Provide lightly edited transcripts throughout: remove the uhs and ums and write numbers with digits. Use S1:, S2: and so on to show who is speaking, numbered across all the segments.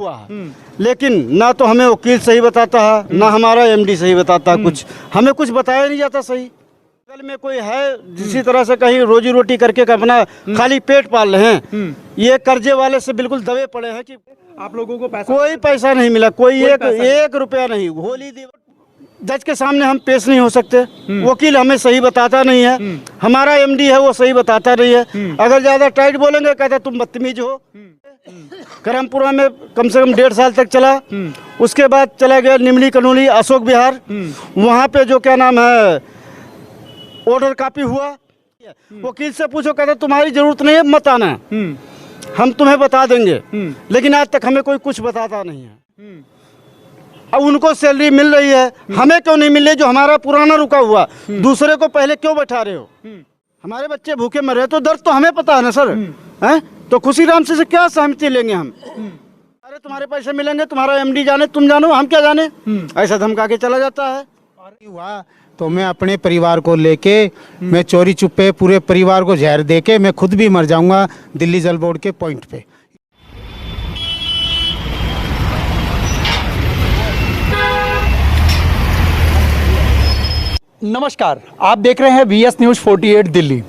S1: हुआ है, लेकिन ना तो हमें वकील सही बताता है, ना हमारा एमडी सही बताता है, कुछ हमें कुछ बताया नहीं जाता सही। बगल में कोई है जिसी तरह से कहीं रोजी रोटी करके अपना खाली पेट पाल रहे हैं, ये कर्जे वाले से बिल्कुल दबे पड़े हैं कि
S2: आप लोगों को पैसा
S1: कोई पैसा नहीं मिला, कोई एक रुपया नहीं। होली जज के सामने हम पेश नहीं हो सकते, वकील हमें सही बताता नहीं है, हमारा एमडी है वो सही बताता नहीं है। अगर ज्यादा टाइट बोलेंगे कहता तुम बदतमीज हो। करमपुरा में कम से कम 1.5 साल तक चला, उसके बाद चला गया निमली कनोली अशोक विहार, वहाँ पे जो क्या नाम है ऑर्डर कॉपी हुआ। वकील से पूछो, कहता तुम्हारी जरूरत नहीं है, मत आना, हम तुम्हें बता देंगे। लेकिन आज तक हमें कोई कुछ बताता नहीं है। अब उनको सैलरी मिल रही है, हमें क्यों नहीं मिल रही? जो हमारा पुराना रुका हुआ, दूसरे को पहले क्यों बैठा रहे हो? हमारे बच्चे भूखे मर रहे, तो दर्द तो हमें पता है ना सर, हैं? तो खुशी राम से क्या सहमति लेंगे हम? अरे तुम्हारे पैसे मिलेंगे, तुम्हारा एमडी जाने, तुम जानो, हम क्या जाने? ऐसा धमका के चला जाता है।
S3: हुआ तो मैं अपने परिवार को लेके मैं चोरी चुप्पे पूरे परिवार को जहर देके मैं खुद भी मर जाऊंगा दिल्ली जल बोर्ड के पॉइंट पे।
S2: नमस्कार, आप देख रहे हैं VS न्यूज़ 48 दिल्ली।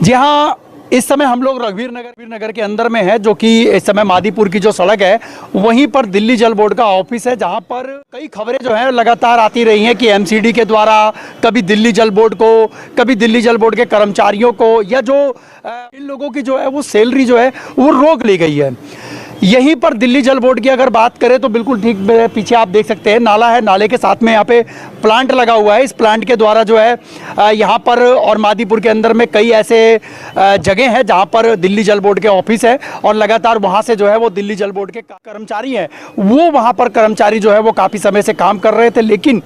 S2: जी हाँ, इस समय हम लोग रघुवीर नगर के अंदर में है, जो कि इस समय मादीपुर की जो सड़क है वहीं पर दिल्ली जल बोर्ड का ऑफिस है, जहां पर कई खबरें जो हैं लगातार आती रही हैं कि एमसीडी के द्वारा कभी दिल्ली जल बोर्ड को, कभी दिल्ली जल बोर्ड के कर्मचारियों को, या जो इन लोगों की जो है वो सैलरी जो है वो रोक ली गई है। यहीं पर दिल्ली जल बोर्ड की अगर बात करें तो बिल्कुल ठीक पीछे आप देख सकते हैं नाला है, नाले के साथ में यहाँ पे प्लांट लगा हुआ है। इस प्लांट के द्वारा जो है यहाँ पर और मादीपुर के अंदर में कई ऐसे जगह हैं जहाँ पर दिल्ली जल बोर्ड के ऑफिस है, और लगातार वहाँ से जो है वो दिल्ली जल बोर्ड के कर्मचारी हैं, वो वहाँ पर कर्मचारी जो है वो काफ़ी समय से काम कर रहे थे। लेकिन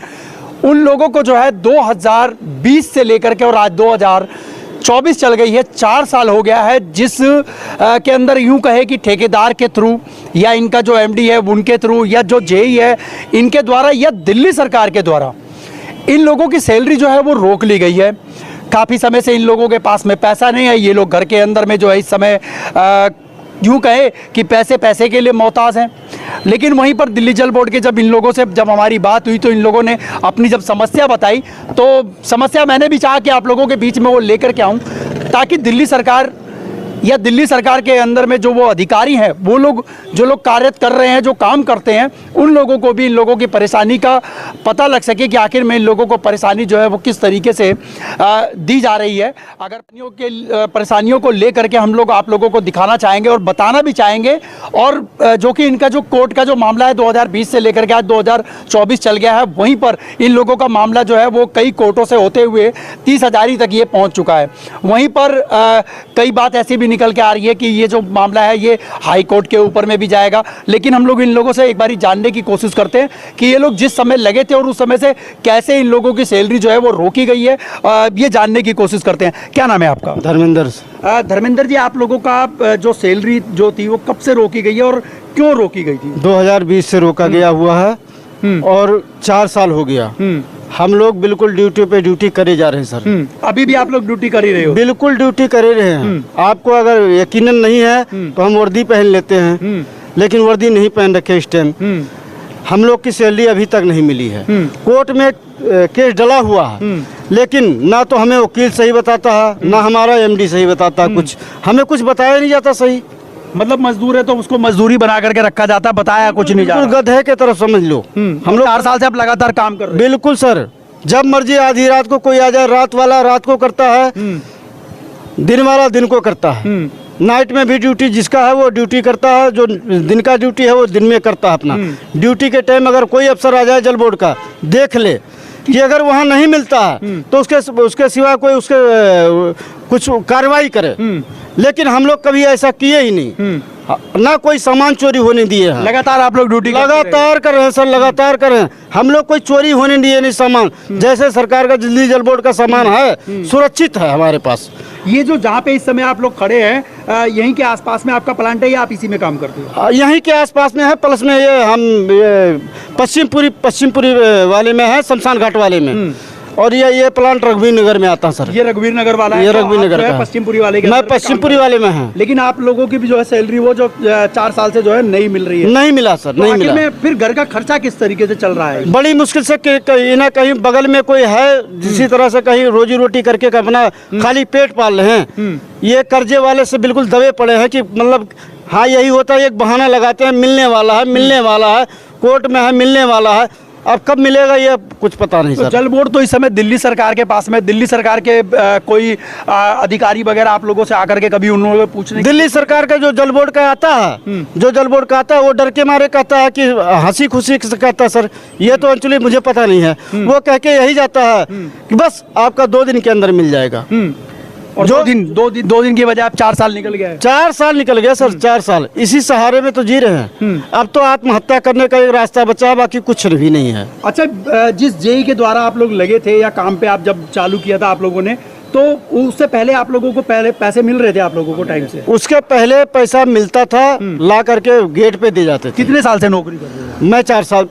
S2: उन लोगों को जो है 2020 से लेकर के और आज 2024 चल गई है, 4 साल हो गया है, जिस के अंदर यूं कहे कि ठेकेदार के थ्रू या इनका जो एमडी है उनके थ्रू या जो जेई है इनके द्वारा या दिल्ली सरकार के द्वारा इन लोगों की सैलरी जो है वो रोक ली गई है। काफ़ी समय से इन लोगों के पास में पैसा नहीं है, ये लोग घर के अंदर में जो है इस समय यूँ कहे कि पैसे के लिए मोहताज हैं। लेकिन वहीं पर दिल्ली जल बोर्ड के जब इन लोगों से जब हमारी बात हुई तो इन लोगों ने अपनी जब समस्या बताई, तो समस्या मैंने भी चाहा कि आप लोगों के बीच में वो लेकर के आऊँ, ताकि दिल्ली सरकार या दिल्ली सरकार के अंदर में जो वो अधिकारी हैं, वो लोग जो लोग कार्य कर रहे हैं, जो काम करते हैं, उन लोगों को भी इन लोगों की परेशानी का पता लग सके कि आखिर में इन लोगों को परेशानी जो है वो किस तरीके से दी जा रही है। अगर परेशानियों को लेकर के हम लोग आप लोगों को दिखाना चाहेंगे और बताना भी चाहेंगे, और जो कि इनका जो कोर्ट का जो मामला है 2020 से लेकर के आज 2024 चल गया है, वहीं पर इन लोगों का मामला जो है वो कई कोर्टों से होते हुए 30 हज़ारी तक ये पहुँच चुका है। वहीं पर कई बात ऐसी भी निकल के आ रही है कि ये जो मामला है ये हाई कोर्ट के ऊपर में भी जाएगा। लेकिन हम लोग इन लोगों से एक बारी जानने की कोशिश करते हैं कि ये लोग जिस समय लगे थे और उस समय से कैसे इन लोगों की सैलरी जो है वो रोकी गई है, ये जानने की कोशिश करते हैं। क्या नाम है आपका?
S1: धर्मेंद्र।
S2: धर्मेंद्र जी, आप लोगों का जो सैलरी जो थी वो कब से रोकी गई है और क्यों रोकी गई थी?
S1: 2020 से रोका गया हुआ है और 4 साल हो गया। हम लोग बिल्कुल ड्यूटी पे ड्यूटी करे जा रहे हैं सर।
S2: अभी भी आप लोग ड्यूटी कर ही रहे हो?
S1: बिल्कुल ड्यूटी करे रहे हैं। आपको अगर यकीनन नहीं है तो हम वर्दी पहन लेते हैं, लेकिन वर्दी नहीं पहन रखे इस टाइम। हम लोग की सैलरी अभी तक नहीं मिली है। कोर्ट में केस डला हुआ है, लेकिन ना तो हमें वकील सही बताता है, ना हमारा एमडी सही बताता है, कुछ हमें कुछ बताया नहीं जाता सही।
S2: मतलब मजदूर है तो उसको मजदूरी बना करके रखा जाता, बताया कुछ नहीं जाता।
S1: गधे के तरफ समझ लो।
S2: हम लोग 4 साल से अब लगातार काम कर रहे हैं।
S1: बिल्कुल सर, जब मर्जी आधी रात को कोई आ जाए, रात वाला रात को करता है, दिन वाला दिन को करता है। नाइट में भी ड्यूटी जिसका है वो ड्यूटी करता है, जो दिन का ड्यूटी है वो दिन में करता है अपना ड्यूटी। के टाइम अगर कोई अफसर आ जाए जल बोर्ड का, देख ले कि अगर वहाँ नहीं मिलता है तो उसके सिवा कोई उसके कुछ कार्रवाई करे। लेकिन हम लोग कभी ऐसा किए ही नहीं, ना कोई सामान चोरी होने दिए हैं।
S2: लगातार आप लोग ड्यूटी
S1: लगातार कर रहे हैं सर, लगातार कर रहे हैं। हम लोग कोई चोरी होने दिए नहीं सामान। जैसे सरकार का दिल्ली जल बोर्ड का सामान है, सुरक्षित है हमारे पास।
S2: ये जो जहाँ पे इस समय आप लोग खड़े हैं, यहीं के आसपास में आपका प्लांट है या आप इसी में काम करते हो?
S1: यहीं के आसपास में है, प्लस में ये हम पश्चिमपुरी वाले में है, शमशान घाट वाले में। और ये प्लांट रघुवीर नगर में आता है सर।
S2: ये रघुवीर नगर वाला है?
S1: ये
S2: तो
S1: रघुवीर
S2: आप
S1: नगर
S2: जो है
S1: का है।
S2: पश्चिमपुरी वाले के
S1: मैं
S2: अंदर में काम
S1: पश्चिमपुरी
S2: कर रहे
S1: वाले में हैं।
S2: हैं। लेकिन आप लोगों की भी जो है सैलरी वो जो 4 साल से जो है नहीं मिल रही है।
S1: नहीं मिला सर,
S2: तो
S1: नहीं
S2: आखिर
S1: मिला।
S2: में फिर घर का खर्चा किस तरीके से चल रहा है?
S1: बड़ी मुश्किल से कहीं ना कहीं बगल में कोई है जिसी तरह से कहीं रोजी रोटी करके अपना खाली पेट पाल रहे हैं। ये कर्जे वाले से बिल्कुल दबे पड़े हैं कि मतलब हाँ यही होता है, एक बहाना लगाते हैं मिलने वाला है, मिलने वाला है, कोर्ट में है, मिलने वाला है। अब कब मिलेगा ये कुछ पता नहीं
S2: तो
S1: सर।
S2: जल बोर्ड तो इस समय दिल्ली सरकार के पास में, दिल्ली सरकार के कोई अधिकारी वगैरह आप लोगों से आकर के कभी उन लोगों को पूछने
S1: दिल्ली सरकार का जो जल बोर्ड का आता है, जो जल बोर्ड का आता है वो डर के मारे कहता है कि हंसी खुशी से कहता है सर, ये तो एक्चुअली मुझे पता नहीं है। वो कह के यही जाता है कि बस आपका 2 दिन के अंदर मिल जाएगा।
S2: और
S1: जो-
S2: 2 दिन की वजह आप 4 साल निकल गए।
S1: 4 साल निकल गया सर, 4 साल इसी सहारे में तो जी रहे हैं। अब तो आत्महत्या करने का एक रास्ता बचा, बाकी कुछ भी नहीं है।
S2: अच्छा, जिस जेई के द्वारा आप लोग लगे थे या काम पे आप जब चालू किया था आप लोगों ने, तो उससे पहले आप लोगों को पहले पैसे मिल रहे थे आप लोगों को टाइम से?
S1: उसके पहले पैसा मिलता था, ला करके गेट पे दे जाते थे।
S2: कितने साल से नौकरी कर रहे हो?
S1: मैं 6 साल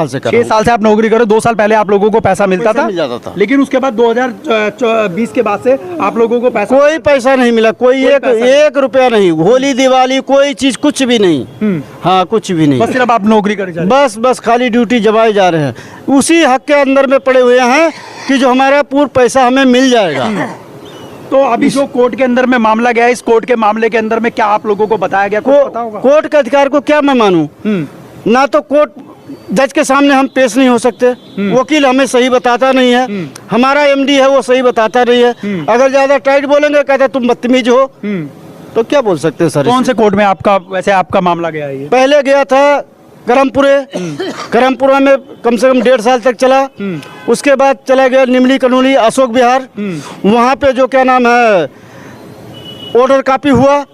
S1: से कर
S2: 6 साल से आप नौकरी कर रहे हो। 2 साल पहले आप लोगों को पैसा मिलता
S1: पैसा
S2: था,
S1: मिल जाता था।
S2: लेकिन उसके बाद 2020 के बाद से आप लोगों को पैसा
S1: कोई पैसा नहीं मिला, कोई
S2: कोई पैसा नहीं।
S1: एक रुपया नहीं। होली दिवाली कोई चीज कुछ भी नहीं। हाँ कुछ भी नहीं।
S2: बस सिर्फ आप नौकरी कर जा रहे
S1: बस खाली ड्यूटी जमाए जा रहे हैं। उसी हक के अंदर में पड़े हुए हैं कि जो हमारा पूर्ण पैसा हमें मिल जाएगा।
S2: हो। तो अभी जो कोर्ट के अंदर में मामला गया है, इस कोर्ट के मामले के अंदर में क्या आप लोगों को बताया गया, कुछ पता होगा?
S1: कोर्ट के अधिकार को क्या मैं मानूं? ना तो कोर्ट जज के सामने हम पेश नहीं हो सकते, वकील हमें सही बताता नहीं है, हमारा एमडी है वो सही बताता नहीं है। अगर ज्यादा टाइट बोलेंगे कहते तुम बदतमीज हो, तो क्या बोल सकते हैं सर?
S2: कौन से कोर्ट में आपका वैसे आपका मामला गया है ये?
S1: पहले गया था करमपुरा में कम से कम 1.5 साल तक चला। उसके बाद चला गया निमली कनूली अशोक विहार, वहाँ पे जो क्या नाम है ऑर्डर कॉपी हुआ।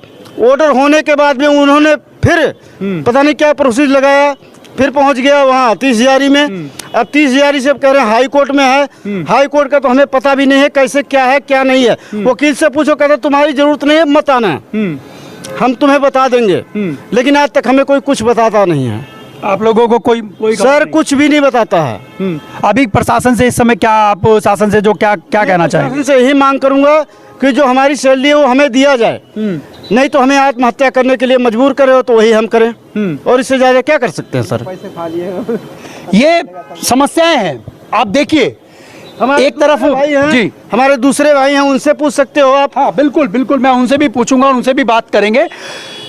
S1: ऑर्डर होने के बाद में उन्होंने फिर पता नहीं क्या प्रोसीजर लगाया, फिर पहुंच गया वहाँ 30 में। अब 30 से कह रहे हैं हाई कोर्ट में है। हाई कोर्ट का तो हमें पता भी नहीं है कैसे क्या है क्या नहीं है। वकील से पूछो, कहते तुम्हारी जरूरत नहीं है, मत आना, हम तुम्हें बता देंगे। लेकिन आज तक हमें कोई कुछ बताता नहीं है।
S2: आप लोगों को कोई
S1: सर कुछ भी नहीं बताता है।
S2: अभी प्रशासन से इस समय क्या आप शासन से जो क्या कहना चाहेंगे?
S1: शासन से यही मांग करूंगा कि जो हमारी सैलरी है वो हमें दिया जाए, नहीं तो हमें आत्महत्या करने के लिए मजबूर करे हो तो वही हम करें। और इससे ज्यादा क्या कर सकते हैं सर?
S2: ये समस्याएं हैं। आप देखिए,
S1: हमारे
S2: एक तरफ
S1: भाई हैं,
S2: जी,
S1: हमारे दूसरे भाई हैं, उनसे पूछ सकते हो आप।
S2: हाँ बिल्कुल बिल्कुल, मैं उनसे भी पूछूंगा, उनसे भी बात करेंगे।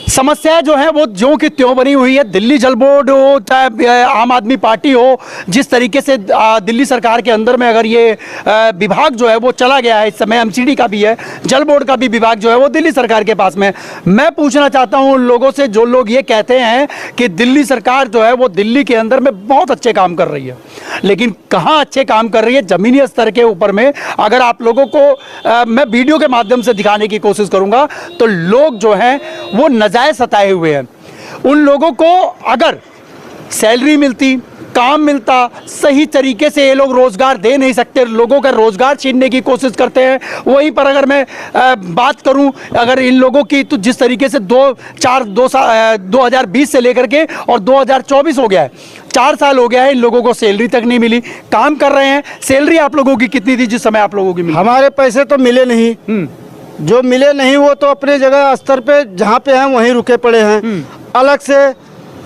S2: समस्या जो है वो ज्यों की त्यों बनी हुई है। दिल्ली जल बोर्ड हो चाहे आम आदमी पार्टी हो, जिस तरीके से दिल्ली सरकार के अंदर में अगर ये विभाग जो है वो चला गया है, इस समय एमसीडी का भी है, जल बोर्ड का भी विभाग जो है वो दिल्ली सरकार के पास में है। मैं पूछना चाहता हूँ उन लोगों से जो लोग ये कहते हैं कि दिल्ली सरकार जो है वो दिल्ली के अंदर में बहुत अच्छे काम कर रही है, लेकिन कहाँ अच्छे काम कर रही है जमीनी स्तर के ऊपर में अगर आप लोगों को मैं वीडियो के माध्यम से दिखाने की कोशिश करूँगा तो लोग जो हैं वो नजायज सताए हुए हैं। उन लोगों को अगर सैलरी मिलती, काम मिलता, सही तरीके से ये लोग रोजगार दे नहीं सकते, लोगों का रोजगार छीनने की कोशिश करते हैं। वहीं पर अगर मैं बात करूं अगर इन लोगों की, तो जिस तरीके से 2020 से लेकर के और 2024 हो गया है, 4 साल हो गया है, इन लोगों को सैलरी तक नहीं मिली। काम कर रहे हैं, सैलरी आप लोगों की कितनी थी जिस समय आप लोगों की मिली?
S1: हमारे पैसे तो मिले नहीं, जो मिले नहीं वो तो अपने जगह स्तर पे जहाँ पे हैं वहीं रुके पड़े हैं। अलग से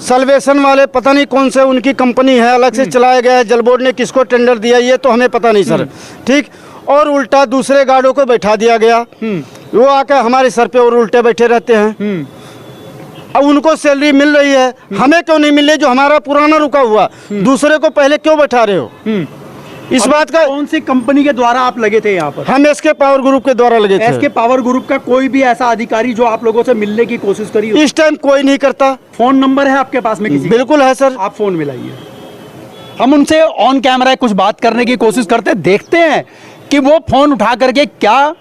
S1: सल्वेशन वाले पता नहीं कौन से उनकी कंपनी है, अलग से चलाया गया है। जल बोर्ड ने किसको टेंडर दिया ये तो हमें पता नहीं सर, ठीक। और उल्टा दूसरे गार्डों को बैठा दिया गया, वो आकर हमारे सर पे और उल्टे बैठे रहते हैं। अब उनको सैलरी मिल रही है, हमें क्यों नहीं मिल रही? जो हमारा पुराना रुका हुआ, दूसरे को पहले क्यों बैठा रहे हो? इस बात का
S2: कौन सी कंपनी के द्वारा आप लगे थे यहाँ पर?
S1: हम एसके पावर ग्रुप के द्वारा लगे थे।
S2: एसके पावर ग्रुप का कोई भी ऐसा अधिकारी जो आप लोगों से मिलने की कोशिश करी हो?
S1: इस टाइम कोई नहीं करता।
S2: फोन नंबर है आपके पास में किसी का?
S1: बिल्कुल है सर।
S2: आप फोन मिलाइए, हम उनसे ऑन कैमरा कुछ बात करने की कोशिश करते, देखते हैं कि वो फोन उठा करके क्या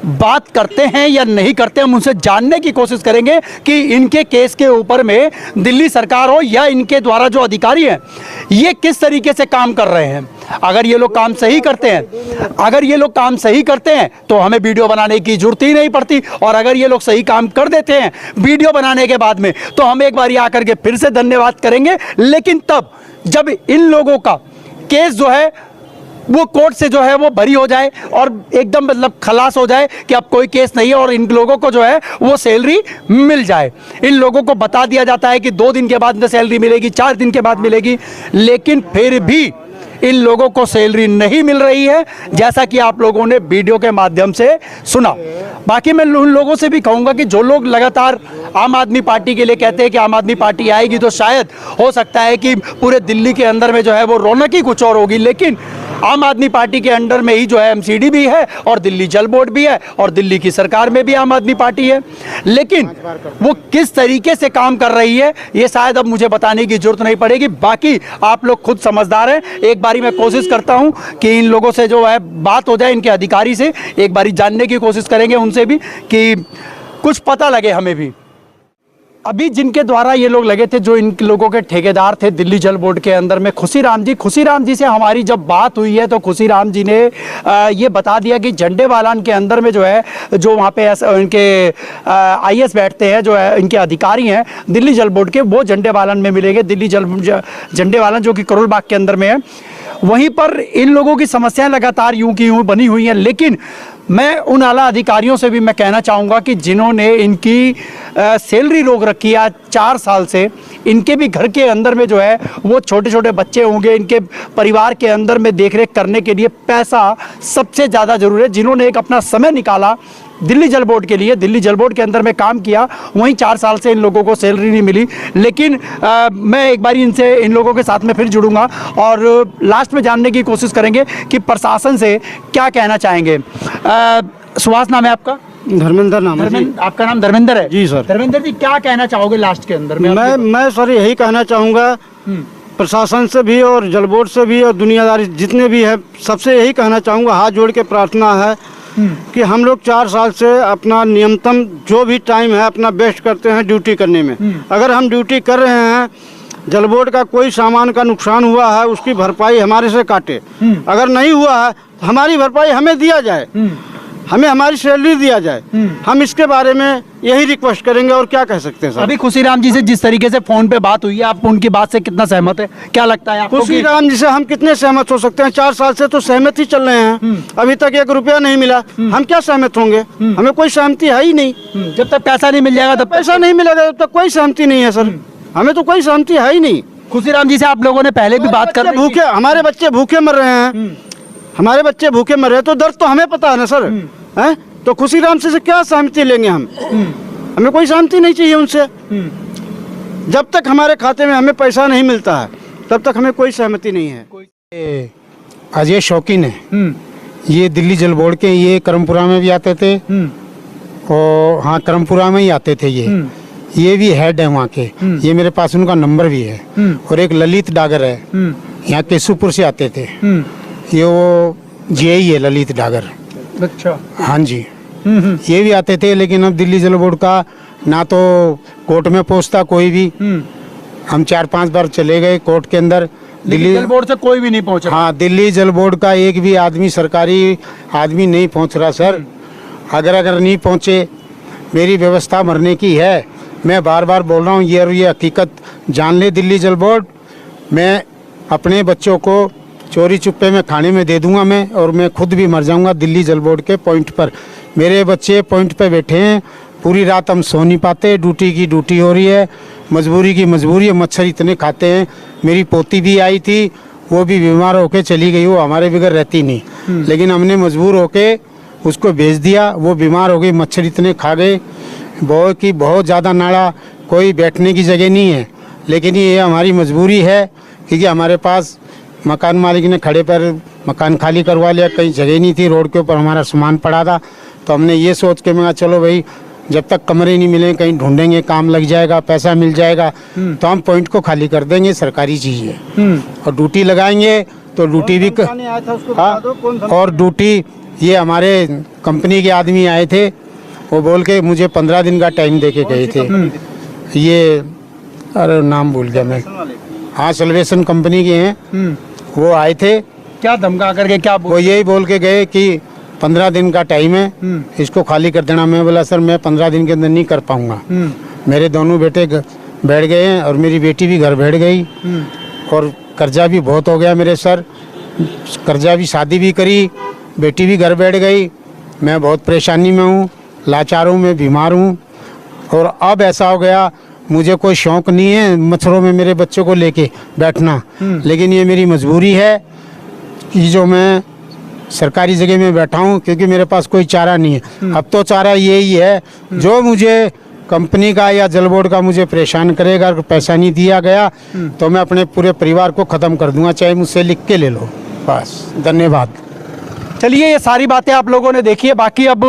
S2: बात करते हैं या नहीं करते। हम उनसे जानने की कोशिश करेंगे कि इनके केस के ऊपर में दिल्ली सरकार हो या इनके द्वारा जो अधिकारी हैं ये किस तरीके से काम कर रहे हैं। अगर ये लोग काम सही करते हैं, अगर ये लोग काम सही करते हैं तो हमें वीडियो बनाने की जरूरत ही नहीं पड़ती, और अगर ये लोग सही काम कर देते हैं वीडियो बनाने के बाद में तो हम एक बार आकर के फिर से धन्यवाद करेंगे। लेकिन तब जब इन लोगों का केस जो है वो कोर्ट से जो है वो बरी हो जाए और एकदम मतलब खलास हो जाए कि अब कोई केस नहीं है और इन लोगों को जो है वो सैलरी मिल जाए। इन लोगों को बता दिया जाता है कि 2 दिन के बाद में सैलरी मिलेगी, 4 दिन के बाद मिलेगी, लेकिन फिर भी इन लोगों को सैलरी नहीं मिल रही है, जैसा कि आप लोगों ने वीडियो के माध्यम से सुना। बाकी मैं उन लोगों से भी कहूँगा कि जो लोग लगातार आम आदमी पार्टी के लिए कहते हैं कि आम आदमी पार्टी आएगी तो शायद हो सकता है कि पूरे दिल्ली के अंदर में जो है वो रौनक ही कुछ और होगी, लेकिन आम आदमी पार्टी के अंडर में ही जो है एमसीडी भी है और दिल्ली जल बोर्ड भी है और दिल्ली की सरकार में भी आम आदमी पार्टी है, लेकिन वो किस तरीके से काम कर रही है ये शायद अब मुझे बताने की जरूरत नहीं पड़ेगी। बाकी आप लोग खुद समझदार हैं। एक बारी मैं कोशिश करता हूं कि इन लोगों से जो है बात हो जाए, इनके अधिकारी से एक बारी जानने की कोशिश करेंगे उनसे भी कि कुछ पता लगे हमें भी। अभी जिनके द्वारा ये लोग लगे थे, जो इन लोगों के ठेकेदार थे दिल्ली जल बोर्ड के अंदर में, खुशीराम जी से हमारी जब बात हुई है तो खुशीराम जी ने ये बता दिया कि झंडे वालान के अंदर में जो है, जो वहाँ पे इनके आईएएस बैठते हैं, जो है इनके अधिकारी हैं दिल्ली जल बोर्ड के, वो झंडे वालान में मिलेंगे। दिल्ली झंडे वालान जो कि करोल बाग के अंदर में है, वहीं पर इन लोगों की समस्याएं लगातार यूं की यूं बनी हुई हैं। लेकिन मैं उन आला अधिकारियों से भी मैं कहना चाहूँगा कि जिन्होंने इनकी सैलरी रोक रखी है 4 साल से, इनके भी घर के अंदर में जो है वो छोटे छोटे बच्चे होंगे, इनके परिवार के अंदर में देखरेख करने के लिए पैसा सबसे ज़्यादा ज़रूरी है। जिन्होंने एक अपना समय निकाला दिल्ली जल बोर्ड के लिए, दिल्ली जल बोर्ड के अंदर में काम किया, वहीं 4 साल से इन लोगों को सैलरी नहीं मिली। लेकिन मैं एक बार इन लोगों के साथ में फिर जुड़ूंगा और लास्ट में जानने की कोशिश करेंगे कि प्रशासन से क्या कहना चाहेंगे। सुहास नाम है आपका?
S1: धर्मेंद्र नाम है जी।
S2: आपका नाम धर्मेंद्र है?
S1: जी सर।
S2: धर्मेंद्र जी, क्या कहना चाहोगे लास्ट के अंदर में?
S1: मैं सर यही कहना चाहूँगा प्रशासन से भी और जल बोर्ड से भी और दुनियादारी जितने भी है, सबसे यही कहना चाहूँगा, हाथ जोड़ के प्रार्थना है कि हम लोग 4 साल से अपना नियमतम जो भी टाइम है अपना बेस्ट करते हैं ड्यूटी करने में। अगर हम ड्यूटी कर रहे हैं, जल बोर्ड का कोई सामान का नुकसान हुआ है उसकी भरपाई हमारे से काटे, अगर नहीं हुआ है हमारी भरपाई हमें दिया जाए, हमें हमारी सैलरी दिया जाए। हम इसके बारे में यही रिक्वेस्ट करेंगे और क्या कह सकते हैं सर।
S2: अभी खुशीराम जी से जिस तरीके से फोन पे बात हुई है, आप उनकी बात से कितना सहमत है? क्या लगता है आपको?
S1: खुशीराम जी से हम कितने सहमत हो सकते हैं? 4 साल से तो सहमत ही चल रहे हैं, अभी तक 1 रुपया नहीं मिला, हम क्या सहमत होंगे? हमें कोई सहमति है ही नहीं।
S2: जब तक पैसा नहीं मिल जाएगा, तब
S1: पैसा नहीं मिलेगा, तब तक कोई सहमति नहीं है सर। हमें तो कोई सहमति है ही नहीं।
S2: खुशीराम जी से आप लोगों ने पहले भी बात कर,
S1: भूखे हमारे बच्चे भूखे मर रहे हैं, हमारे बच्चे भूखे मर रहे हैं, तो दर्द तो हमें पता है ना सर, हैं? तो खुशीराम से क्या सहमति लेंगे हम? हमें कोई सहमति नहीं चाहिए उनसे। जब तक हमारे खाते में हमें पैसा नहीं मिलता है तब तक हमें कोई सहमति नहीं है।
S3: अजय शौकीन है, ये दिल्ली जल बोर्ड के, ये करमपुरा में भी आते थे और हाँ करमपुरा में ही आते थे। ये भी हेड है वहाँ के, ये मेरे पास उनका नंबर भी है। और एक ललित डागर है, यहाँ केशुपुर से आते थे, ये वो जेई है ललित डागर।
S2: अच्छा।
S3: हाँ जी, ये भी आते थे, लेकिन अब दिल्ली जल बोर्ड का ना तो कोर्ट में पहुंचता कोई भी। हम 4-5 बार चले गए कोर्ट के अंदर, दिल्ली
S2: जल बोर्ड से कोई भी नहीं पहुंचा।
S3: हाँ, दिल्ली जल बोर्ड का एक भी आदमी, सरकारी आदमी नहीं पहुंच रहा सर। अगर नहीं पहुंचे, मेरी व्यवस्था मरने की है। मैं बार बार बोल रहा हूँ, ये हकीकत जान ले दिल्ली जल बोर्ड। मैं अपने बच्चों को चोरी चुप्पे में खाने में दे दूंगा मैं, और मैं खुद भी मर जाऊंगा दिल्ली जल बोर्ड के पॉइंट पर। मेरे बच्चे पॉइंट पे बैठे हैं, पूरी रात हम सो नहीं पाते, ड्यूटी की ड्यूटी हो रही है, मजबूरी की मजबूरी है, मच्छर इतने खाते हैं। मेरी पोती भी आई थी, वो भी बीमार होके चली गई, वो हमारे बगैर रहती नहीं, लेकिन हमने मजबूर होके उसको भेज दिया। वो बीमार हो गई, मच्छर इतने खा गए, बहुत ज़्यादा नाड़ा, कोई बैठने की जगह नहीं है। लेकिन ये हमारी मजबूरी है, क्योंकि हमारे पास मकान मालिक ने खड़े पर मकान खाली करवा लिया, कहीं जगह नहीं थी, रोड के ऊपर हमारा सामान पड़ा था। तो हमने ये सोच के मैं चलो भाई, जब तक कमरे नहीं मिले कहीं ढूंढेंगे, काम लग जाएगा, पैसा मिल जाएगा, तो हम पॉइंट को खाली कर देंगे, सरकारी चीज़ है। और ड्यूटी लगाएंगे तो ड्यूटी भी हाँ, और ड्यूटी ये हमारे कंपनी के आदमी आए थे, वो बोल के मुझे 15 दिन का टाइम दे के गए थे। ये अरे नाम भूल गया मैं, हाँ सल्वेशन कंपनी के हैं, वो आए थे।
S2: क्या धमका करके क्या
S3: वो यही बोल के गए कि 15 दिन का टाइम है, इसको खाली कर देना। मैं बोला सर मैं 15 दिन के अंदर नहीं कर पाऊंगा। मेरे दोनों बेटे बैठ गए हैं और मेरी बेटी भी घर बैठ गई, और कर्जा भी बहुत हो गया मेरे सर। कर्जा भी, शादी भी करी, बेटी भी घर बैठ गई। मैं बहुत परेशानी में हूँ, लाचार हूँ, मैं बीमार हूँ। और अब ऐसा हो गया, मुझे कोई शौक़ नहीं है मच्छरों में मेरे बच्चों को लेके बैठना, लेकिन ये मेरी मजबूरी है कि जो मैं सरकारी जगह में बैठा हूँ, क्योंकि मेरे पास कोई चारा नहीं है। अब तो चारा यही है, जो मुझे कंपनी का या जल बोर्ड का मुझे परेशान करेगा, अगर पैसा नहीं दिया गया तो मैं अपने पूरे परिवार को ख़त्म कर दूंगा, चाहे मुझसे लिख के ले लो। बस, धन्यवाद।
S2: चलिए, ये सारी बातें आप लोगों ने देखी है। बाकी अब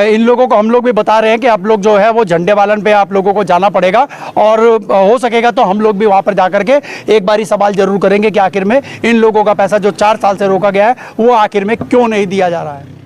S2: इन लोगों को हम लोग भी बता रहे हैं कि आप लोग जो है वो झंडे वालन पे आप लोगों को जाना पड़ेगा, और हो सकेगा तो हम लोग भी वहाँ पर जा करके एक बारी सवाल जरूर करेंगे कि आखिर में इन लोगों का पैसा जो 4 साल से रोका गया है वो आखिर में क्यों नहीं दिया जा रहा है।